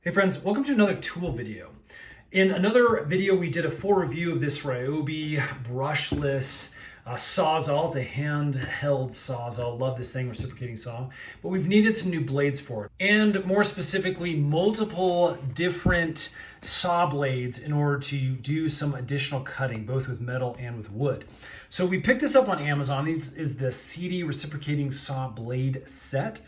Hey friends, welcome to another tool video. In another video, we did a full review of this Ryobi brushless sawzall. It's a handheld sawzall. Love this thing, reciprocating saw. But we've needed some new blades for it. And more specifically, multiple different saw blades in order to do some additional cutting, both with metal and with wood. So we picked this up on Amazon. This is the Sedy reciprocating saw blade set.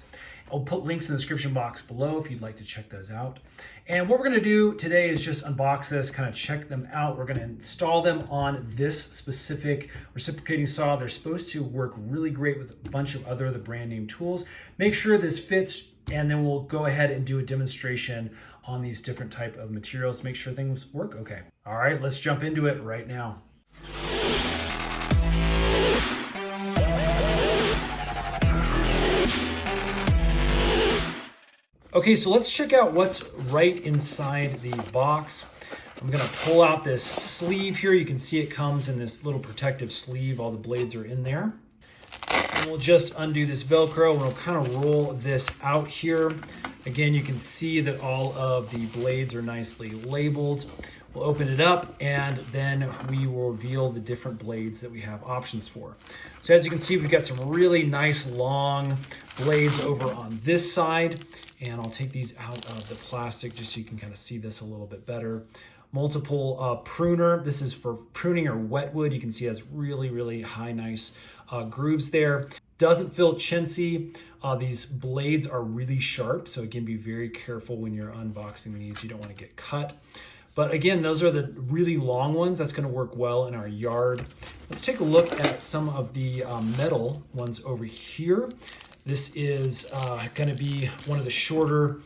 I'll put links in the description box below if you'd like to check those out. And what we're gonna do today is just unbox this, kind of check them out. We're gonna install them on this specific reciprocating saw. They're supposed to work really great with a bunch of other the brand name tools. Make sure this fits, and then we'll go ahead and do a demonstration on these different type of materials to make sure things work okay. All right, let's jump into it right now. Okay, so let's check out what's right inside the box. I'm gonna pull out this sleeve here. You can see it comes in this little protective sleeve. All the blades are in there. And we'll just undo this Velcro and we'll kind of roll this out here. Again, you can see that all of the blades are nicely labeled. We'll open it up and then we will reveal the different blades that we have options for. So as you can see, we've got some really nice long blades over on this side. And I'll take these out of the plastic just so you can kind of see this a little bit better. Multiple pruner. This is for pruning or wet wood. You can see it has really, really high, nice grooves there. Doesn't feel chintzy. These blades are really sharp. So again, be very careful when you're unboxing these. You don't want to get cut. But again, those are the really long ones. That's going to work well in our yard. Let's take a look at some of the metal ones over here. This is going to be one of the shorter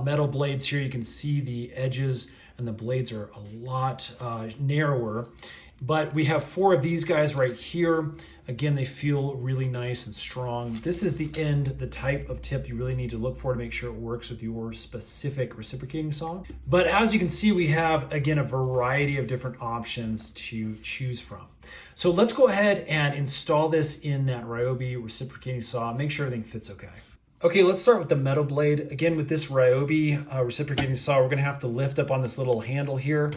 metal blades here. You can see the edges and the blades are a lot narrower. But we have 4 of these guys right here. Again, they feel really nice and strong. This is the end, the type of tip you really need to look for to make sure it works with your specific reciprocating saw. But as you can see, we have, again, a variety of different options to choose from. So let's go ahead and install this in that Ryobi reciprocating saw. Make sure everything fits okay. Okay, let's start with the metal blade. Again, with this Ryobi reciprocating saw, we're gonna have to lift up on this little handle here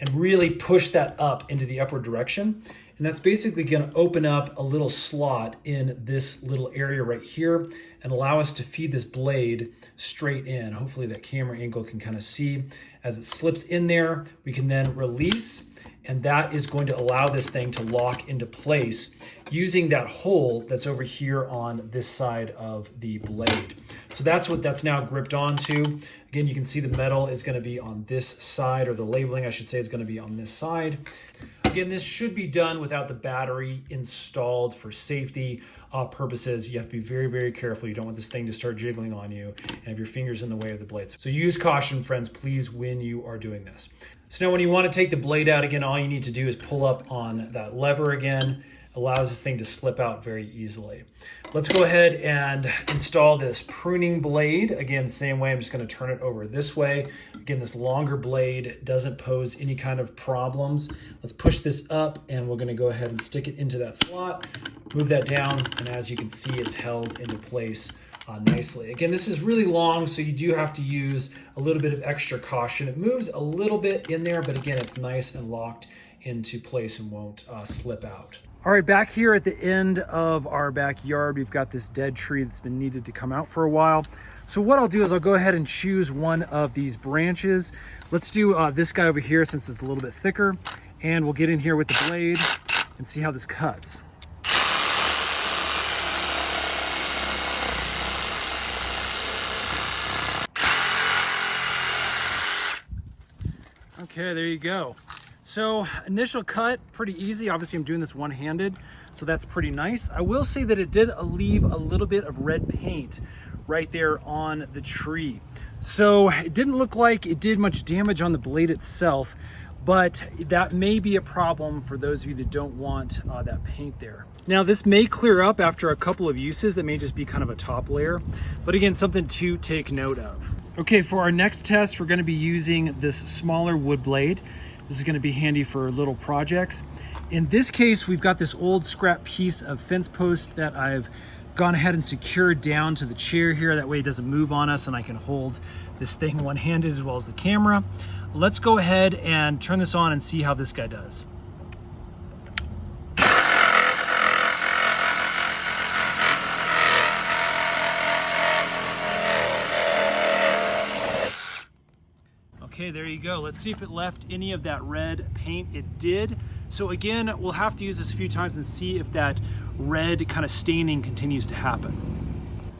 and really push that up into the upward direction. And that's basically gonna open up a little slot in this little area right here and allow us to feed this blade straight in. Hopefully that camera angle can kind of see. As it slips in there, we can then release, and that is going to allow this thing to lock into place using that hole that's over here on this side of the blade. So that's what that's now gripped onto. Again, you can see the metal is going to be on this side, or the labeling, I should say, is going to be on this side. Again, this should be done without the battery installed for safety purposes. You have to be very, very careful. You don't want this thing to start jiggling on you and have your fingers in the way of the blades. So use caution, friends, please, when you are doing this. So now when you want to take the blade out, again, all you need to do is pull up on that lever again. Allows this thing to slip out very easily. Let's go ahead and install this pruning blade. Again, same way, I'm just going to turn it over this way. Again, this longer blade doesn't pose any kind of problems. Let's push this up and we're going to go ahead and stick it into that slot, move that down, and as you can see, it's held into place nicely. Again, this is really long, so you do have to use a little bit of extra caution. It moves a little bit in there, but again, it's nice and locked into place and won't slip out. All right, back here at the end of our backyard, we've got this dead tree that's been needed to come out for a while. So what I'll do is I'll go ahead and choose one of these branches. Let's do this guy over here since it's a little bit thicker, and we'll get in here with the blade and see how this cuts. Okay, there you go. So initial cut, pretty easy. Obviously I'm doing this one-handed, so that's pretty nice. I will say that it did leave a little bit of red paint right there on the tree. So it didn't look like it did much damage on the blade itself, but that may be a problem for those of you that don't want that paint there. Now this may clear up after a couple of uses. That may just be kind of a top layer, but again, something to take note of. Okay, for our next test, we're gonna be using this smaller wood blade. This is going to be handy for little projects. In this case, we've got this old scrap piece of fence post that I've gone ahead and secured down to the chair here. That way it doesn't move on us and I can hold this thing one-handed as well as the camera. Let's go ahead and turn this on and see how this guy does. Okay, there you go. Let's see if it left any of that red paint. It did. So again, we'll have to use this a few times and see if that red kind of staining continues to happen.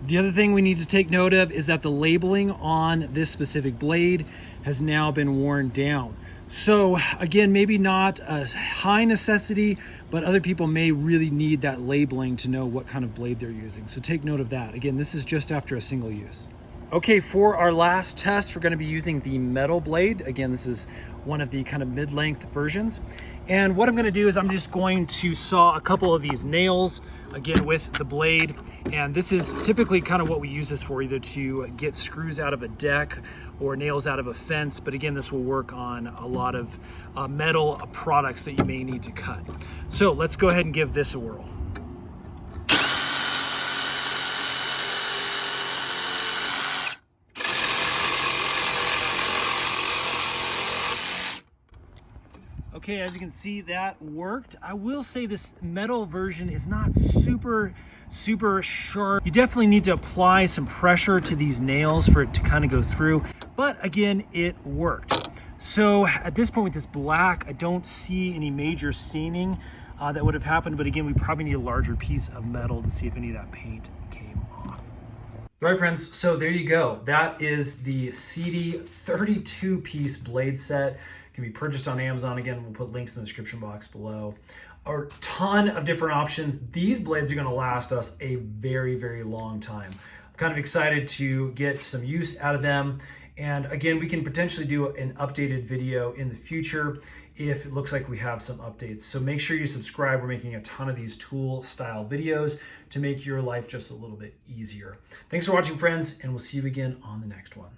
The other thing we need to take note of is that the labeling on this specific blade has now been worn down. So again, maybe not a high necessity, but other people may really need that labeling to know what kind of blade they're using. So take note of that. Again, this is just after a single use. Okay, for our last test, we're going to be using the metal blade. Again, this is one of the kind of mid-length versions. And what I'm going to do is I'm just going to saw a couple of these nails, again, with the blade. And this is typically kind of what we use this for, either to get screws out of a deck or nails out of a fence. But again, this will work on a lot of metal products that you may need to cut. So let's go ahead and give this a whirl. Okay, as you can see, that worked. I will say this metal version is not super sharp. You definitely need to apply some pressure to these nails for it to kind of go through. But again, it worked. So at this point with this black, I don't see any major staining that would have happened. But again, we probably need a larger piece of metal to see if any of that paint came off. All right, friends, so there you go. That is the Sedy 32-piece blade set. Can be purchased on Amazon. Again, we'll put links in the description box below. A ton of different options. These blades are going to last us a very long time. I'm kind of excited to get some use out of them. And again, we can potentially do an updated video in the future if it looks like we have some updates. So make sure you subscribe. We're making a ton of these tool style videos to make your life just a little bit easier. Thanks for watching, friends, and we'll see you again on the next one.